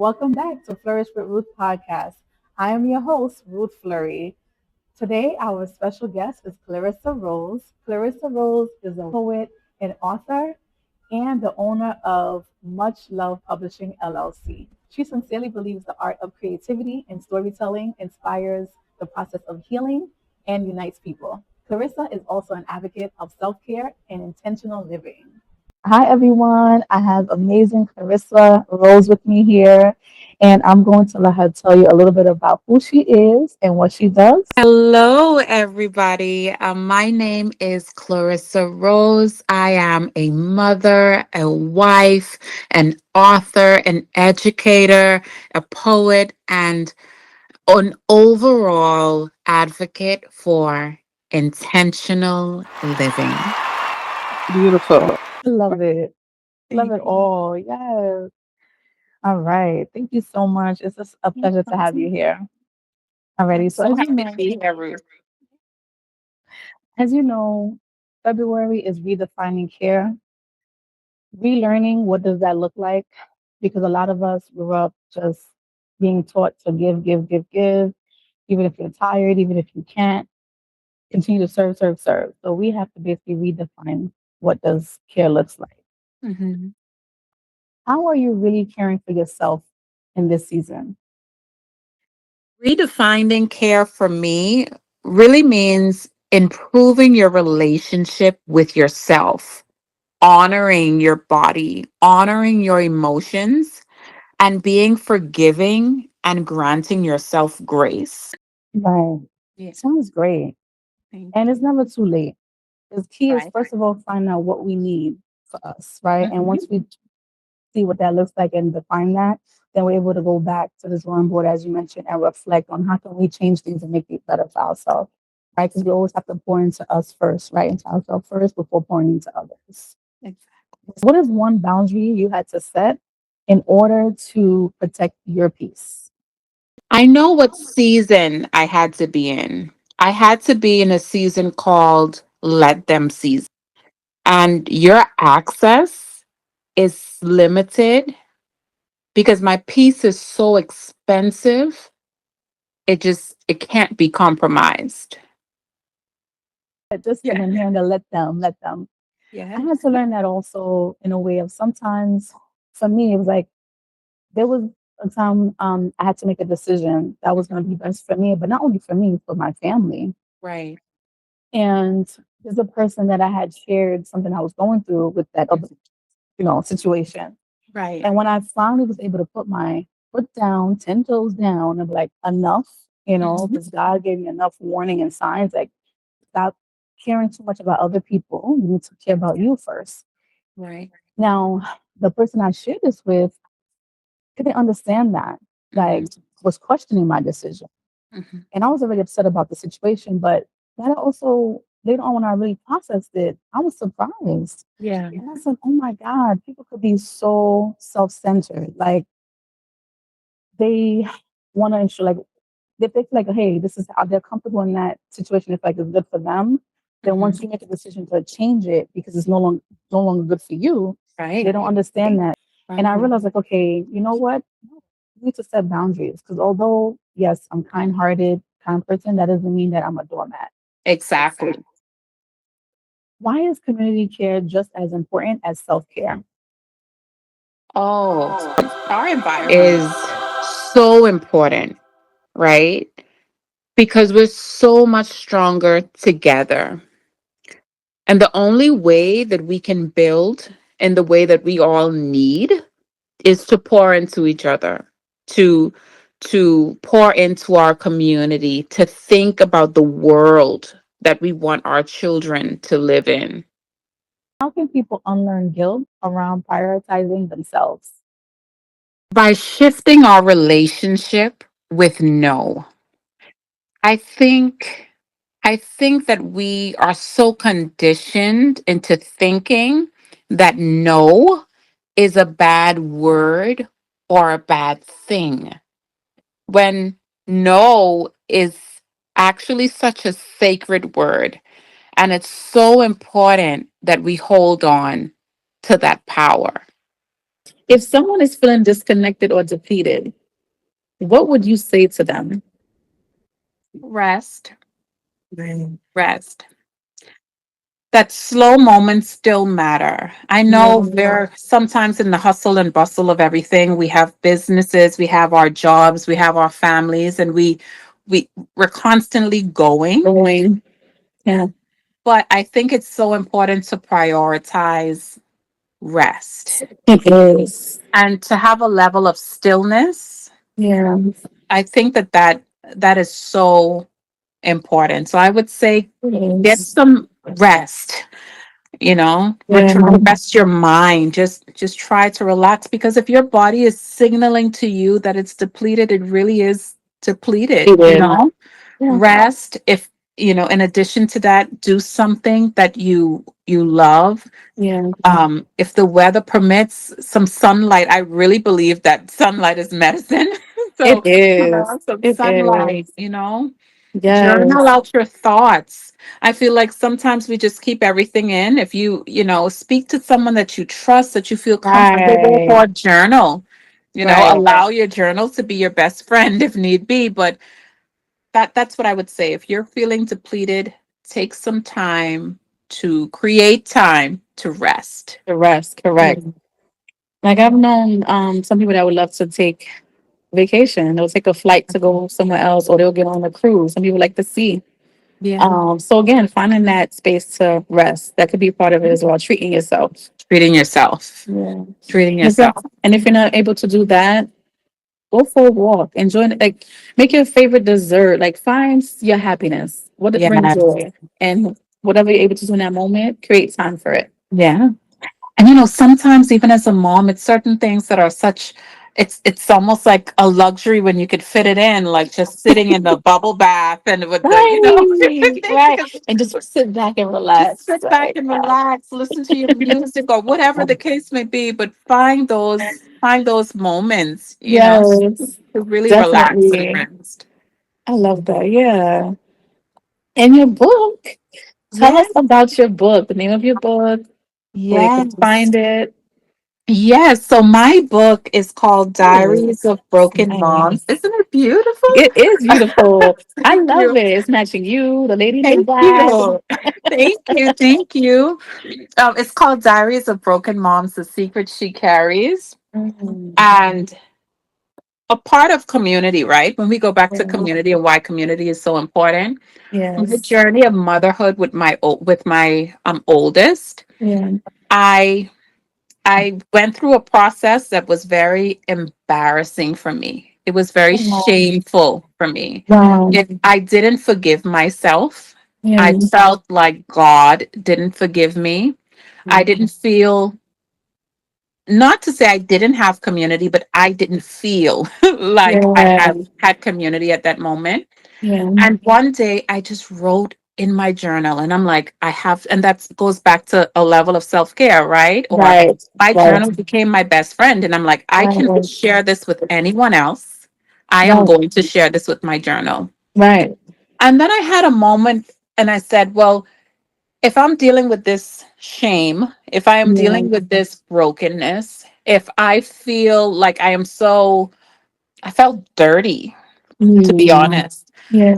Welcome back to Flourish with Ruth podcast. I am your host, Ruth Fleury. Today, our special guest is Clarissa Rose. Clarissa Rose is a poet and author and the owner of Much Love Publishing LLC. She sincerely believes the art of creativity and storytelling inspires the process of healing and unites people. Clarissa is also an advocate of self care and intentional living. Hi, everyone. I have amazing Clarissa Rose with me here, and I'm going to let her tell you a little bit about who she is and what she does. Hello, everybody. My name is Clarissa Rose. I am a mother, a wife, an author, an educator, a poet, and an overall advocate for intentional living. Beautiful. I love it. Love Thank it you. all. Yes. All right. Thank you so much. It's just a pleasure to have you here. I'm Alrighty. So so happy to be here, Ruth. as you know, February is redefining care, relearning what does that look like? Because a lot of us grew up just being taught to give, give, give, give, even if you're tired, even if you can't, continue to serve, serve, serve. So we have to basically redefine what does care looks like. Mhm. How are you really caring for yourself in this season? Redefining care for me really means improving your relationship with yourself, honoring your body, honoring your emotions, and being forgiving and granting yourself grace. Right. Yeah, Sounds great. thank And you. it's never too late. The key is Right. first of all, find out what we need for us, right? And Mhm. once we see what that looks like and define that, then we're able to go back to this drawing board, as you mentioned, and reflect on how can we change things and make it better for ourselves, right? Because we always have to pour into us first, right? Into ourselves first before pouring into others. Exactly. What is one boundary you had to set in order to protect your peace? I know what season I had to be in. I had to be in a season called Let Them Season. And your access is limited because my piece is so expensive. It can't be compromised. Just Yeah. and then hearing the let them. I had Yes. to learn that also in a way of sometimes for me, it was like there was a time I had to make a decision that was going to be best for me, but not only for me, for my family. Right. And there's a person that I had shared something I was going through with that other, situation. Right. And when I finally was able to put my foot down, 10 toes down, and be like, enough, Mhm. because God gave me enough warning and signs, like, stop caring too much about other people. You need to care about you first. Right. Now, the person I shared this with couldn't understand that, like, Mhm. was questioning my decision. Mhm. And I was already upset about the situation, but that also, later on when I really processed it, I was surprised. Yeah. And I said, oh my God, people could be so self centered. Like, they want to ensure, like, if they feel like, hey, this is how they're comfortable in that situation, if like it's good for them, then Mhm. once you make a decision to change it because it's no longer good for you, they Right. don't understand that. And I Uh-huh. realized, like, okay, you know what? You need to set boundaries because although yes, I'm kind-hearted, kind person, that doesn't mean that I'm a doormat. Exactly. Why is community care just as important as self-care? Oh, our environment is so important, right? Because we're so much stronger together. And the only way that we can build in the way that we all need is to pour into each other, to pour into our community, to think about the world that we want our children to live in. How can people unlearn guilt around prioritizing themselves? By shifting our relationship with no. I think I think that we are so conditioned into thinking that no is a bad word or a bad thing, when no is actually such a sacred word. And it's so important that we hold on to that power. If someone is feeling disconnected or depleted, what would you say to them? Rest, Right. rest. That slow moments still matter. I know Yeah. we're sometimes in the hustle and bustle of everything. We have businesses, we have our jobs, we have our families, and we we're constantly going. Yeah. But I think it's so important to prioritize rest It is. and to have a level of stillness. Yeah. I think that is so important. So I would say It get is. some rest, Yeah. rest your mind. Just try to relax, because if your body is signaling to you that it's depleted, it really is depleted, It is. Yeah. rest. If in addition to that, do something that you love. Yeah. If the weather permits, some sunlight. I really believe that sunlight is medicine. It So is. some It sunlight, is. journal Yes. out your thoughts. I feel like sometimes we just keep everything in. If speak to someone that you trust, that you feel comfortable with, Right. or journal. Right. Allow your journal to be your best friend if need be. But that's what I would say. If you're feeling depleted, take some time to create time to rest. The rest. Correct. Like I've known some people that would love to take vacation. They'll take a flight to go somewhere else, or they'll get on a cruise. Some people like the sea. Yeah. So again, finding that space to rest, that could be part of it as well. Treating yourself. Treating yourself. Yeah. Treating And if you're, yourself. and if you're not able to do that, go for a walk. Enjoy it. Like make your favorite dessert. Like find your happiness. What it brings Yeah. joy. And whatever you're able to do in that moment, create time for it. Yeah. And sometimes even as a mom, it's certain things that are such it's almost like a luxury when you could fit it in, like just sitting in the bubble bath and with the, Right. Right. because And just sit back and just relax. sit back Right. and relax, listen to your music or whatever the case may be, but find those moments, Yes. to really relax and Definitely. rest. I love that. Yeah. And your book. Tell us Yes, about your book, the name of your book, where you can yes. find it. Yes, so my book is called Ooh, Diaries of it's Broken Moms. nice. Isn't it beautiful? It is beautiful. I Thank love you. it. It's matching you, the lady in the Thank back. you. Thank you. Thank you. It's called Diaries of Broken Moms, The Secret She Carries. Mm, And a part of community, right? When we go back to yeah. community and why community is so important. The Yes. journey of motherhood with my oldest. Yeah. I went through a process that was very embarrassing for me. It was very Oh, shameful for me. wow. I didn't forgive myself. I Yeah. felt like God didn't forgive me. I didn't feel, not to say I didn't have community, but I didn't feel like I Yeah. had community at that moment. Yeah. And one day I just wrote in my journal, and I'm like, and that goes back to a level of self care, right? Or Right. my Right. journal became my best friend. And I'm like, I can Right. share this with anyone else. I am Right. going to share this with my journal. Right. And then I had a moment and I said, well, if I'm dealing with this shame, if I am Yeah. dealing with this brokenness, if I feel like I felt dirty, to be Mm. honest. Yeah.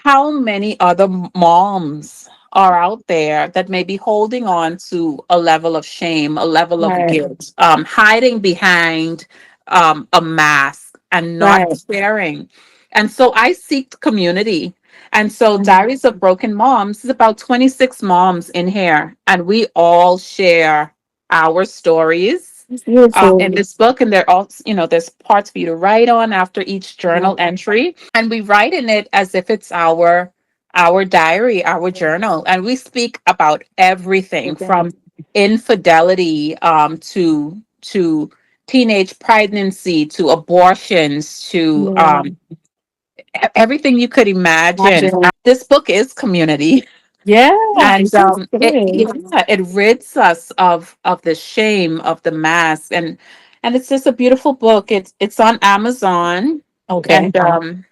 How many other moms are out there that may be holding on to a level of shame, a level of Right. guilt, hiding behind a mask and not Right. sharing? And so I seek community. And so Mm. Diaries of Broken Moms is about 26 moms in here, and we all share our stories It's in beautiful. this book. And there's parts for you to write on after each journal entry, and we write in it as if it's our diary, our journal, and we speak about everything from infidelity to teenage pregnancy to abortions to Yeah. everything you could imagine. Imagine. This book is community. Yes, And it it is. yeah, it rids us of the shame of the mask, and it's just a beautiful book. It's on Amazon, Okay. and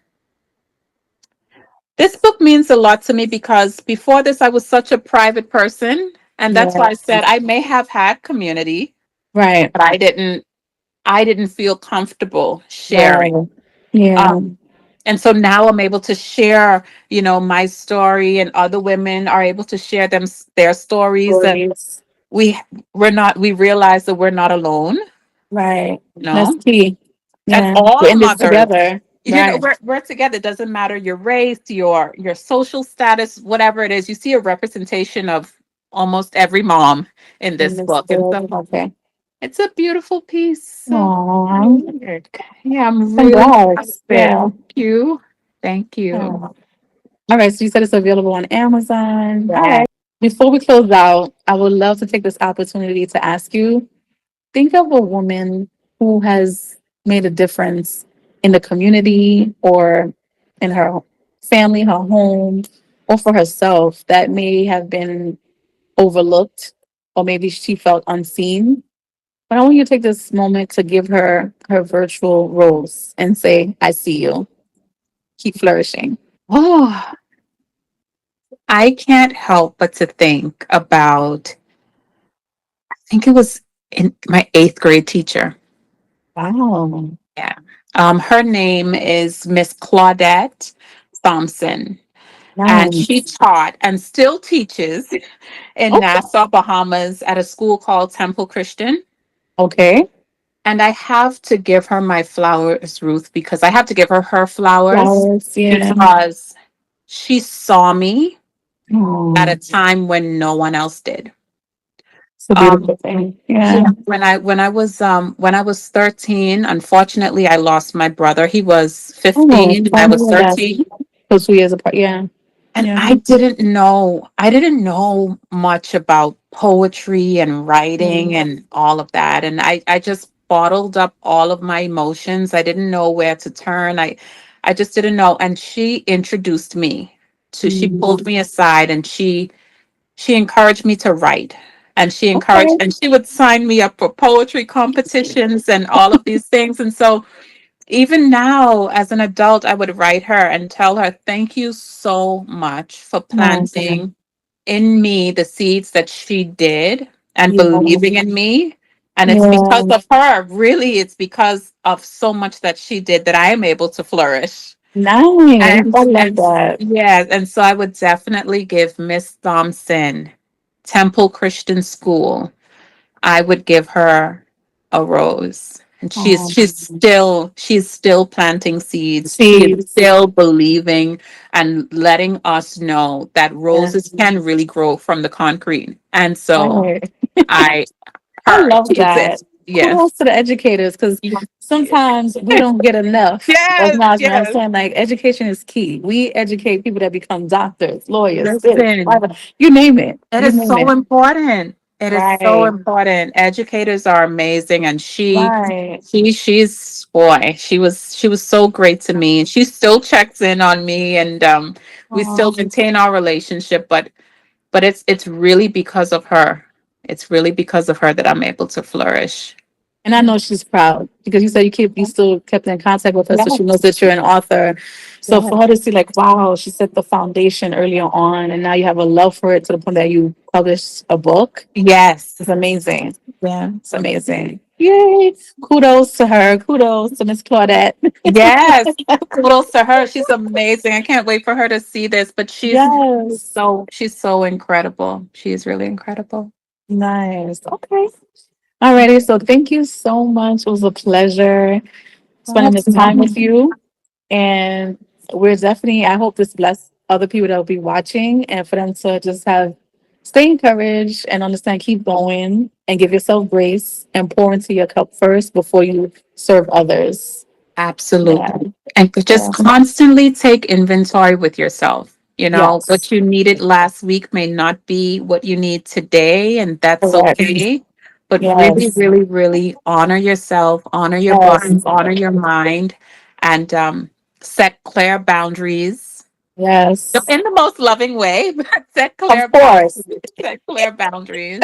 this book means a lot to me because before this I was such a private person, and that's why Yeah. I said I may have had community, Right. but I didn't. I didn't feel comfortable sharing. Right. Yeah. Um, and so now I'm able to share, my story, and other women are able to share their stories, and Stories. we we realize that we're not alone, Right. you That's know, key. and Yeah. We're all in this mothers, together. Right. we're together. It doesn't matter your race, your social status, whatever it is. You see a representation of almost every mom in In this this book, and world. so Okay. it's a beautiful piece of Aww. work. Yeah, I'm really proud of Congrats. it. Yeah. Thank you. Thank you. Oh. All right. So you said it's available on Amazon. All Yeah. right. Before we close out, I would love to take this opportunity to ask you, think of a woman who has made a difference in the community or in her family, her home, or for herself that may have been overlooked or maybe she felt unseen. But I want you to take this moment to give her her virtual rose and say, I see you. Keep flourishing. Oh, I can't help but to think about, I think it was in my eighth grade teacher. Wow. Yeah. Her name is Miss Claudette Thompson, and she Nice. taught and still teaches in Okay. Nassau, Bahamas at a school called Temple Christian. Okay. And I have to give her my flowers, Ruth, because I have to give her her flowers Flowers. Yeah. because she saw me at a Oh, time when no one else did. it's a Um, beautiful thing. yeah, Yeah. when I was 13, unfortunately, I lost my brother. He was Oh, 15 and I oh was my gosh. 13. Those 2 years apart. Yeah. And Yeah. I didn't know much about poetry and writing Mm. and all of that. And I just bottled up all of my emotions. I didn't know where to turn. I just didn't know. And she introduced me she Mm. pulled me aside, and she encouraged me to write. And Okay. she would sign me up for poetry competitions and all of these things. And so even now, as an adult, I would write her and tell her, thank you so much for Oh, planting in me the seeds that she did and yeah. believing in me. And it's because Yeah. of her, really, it's because of so much that she did that I am able to flourish. Nice. And, I love and that. yeah, and so I would definitely give Miss Thompson, Temple Christian School, I would give her a rose. And Um, she's still planting seeds. She is seeds. still believing and letting us know that Yeah. roses can really grow from the concrete. And so Right. I I her love she's it. that. Yes. Kudos to the educators because sometimes we don't get enough Yes, acknowledgement. I'm yes. saying like education is key. We educate people that become doctors, lawyers, this, Listen, whatever. You name it. it You is name so it. important. It is so Right. important. Educators are amazing, and Right. she's boy. She was so great to me, and she still checks in on me, and we still Um, maintain our relationship. But it's really because of her. It's really because of her that I'm able to flourish. and I know she's proud because you said you still kept in contact with her, so she knows Yes, that you're an author. So for yes, her to see like, wow, she set the foundation earlier on, and now you have a love for it to the point that you published a book. It's yes, amazing. yeah. It's amazing. Yay! Kudos to her. Kudos to Miss Claudette. Yes, kudos to her. She's amazing. I can't wait for her to see this. But Yes. she's so incredible. She is really incredible. Nice. Okay. Alrighty. So thank you so much. It was a pleasure spending this time with Absolutely. you. And we're definitely, I hope this bless other people that will be watching and for them to just have stay encouraged and understand, keep going and give yourself grace and pour into your cup first before you serve others. Yeah. Absolutely. And just Yeah. constantly take inventory with yourself. Yes. What you needed last week may not be what you need today, and that's Correct. okay. But really, Yes. really, really honor yourself, honor your Yes. body, honor your mind, and set clear boundaries Yes. in the most loving way, but Of course. set clear boundaries.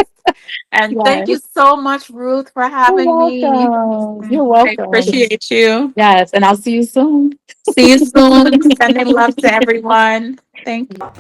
And thank you Yes. so much, Ruth, for You're having me. welcome. You're I welcome. appreciate you. Yes. And I'll see you soon. See you soon. Sending love to everyone. Thank you.